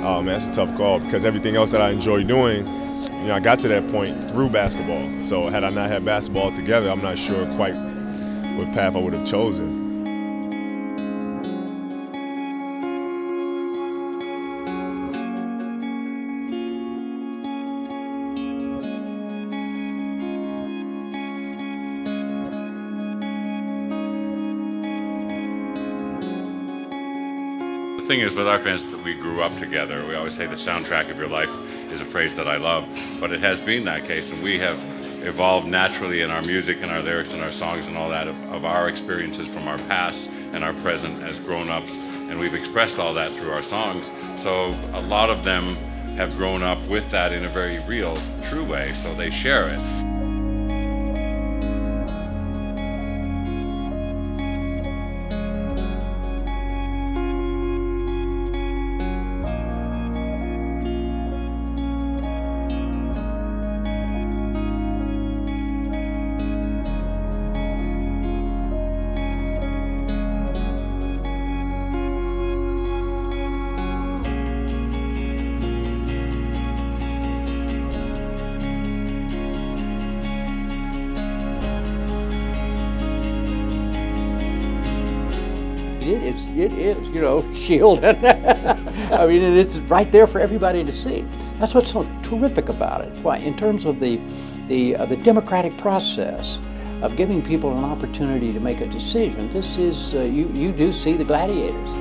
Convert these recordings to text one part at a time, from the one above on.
Oh man, it's a tough call because everything else that I enjoy doing, I got to that point through basketball. So had I not had basketball together, I'm not sure quite what path I would have chosen. The thing is with our fans that we grew up together. We always say the soundtrack of your life is a phrase that I love, but it has been that case, and we have evolved naturally in our music and our lyrics and our songs and all that of our experiences from our past and our present as grown-ups, and we've expressed all that through our songs. So a lot of them have grown up with that in a very real, true way, so they share it. It is, shielded. I mean, it's right there for everybody to see. That's what's so terrific about it. Why, in terms of the democratic process of giving people an opportunity to make a decision, this is, you do see the gladiators.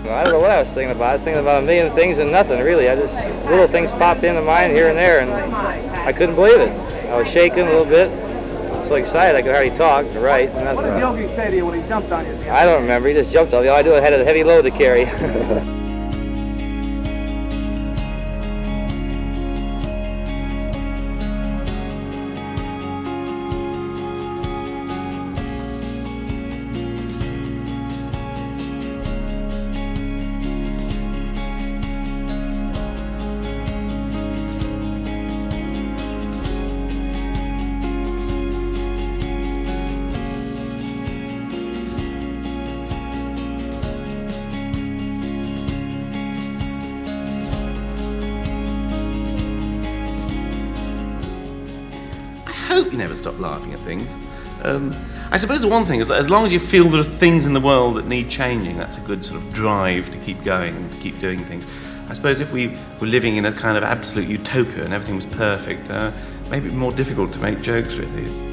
I don't know what I was thinking about. I was thinking about a million things and nothing, really. Little things popped into mind here and there, and I couldn't believe it. I was shaking a little bit. So excited I could hardly talk or write. What did Yogi say to you when he jumped on you? I don't remember. He just jumped on me. All I knew I had a heavy load to carry. I hope you never stop laughing at things. I suppose the one thing is that as long as you feel there are things in the world that need changing, that's a good sort of drive to keep going and to keep doing things. I suppose if we were living in a kind of absolute utopia and everything was perfect, maybe it'd be more difficult to make jokes, really.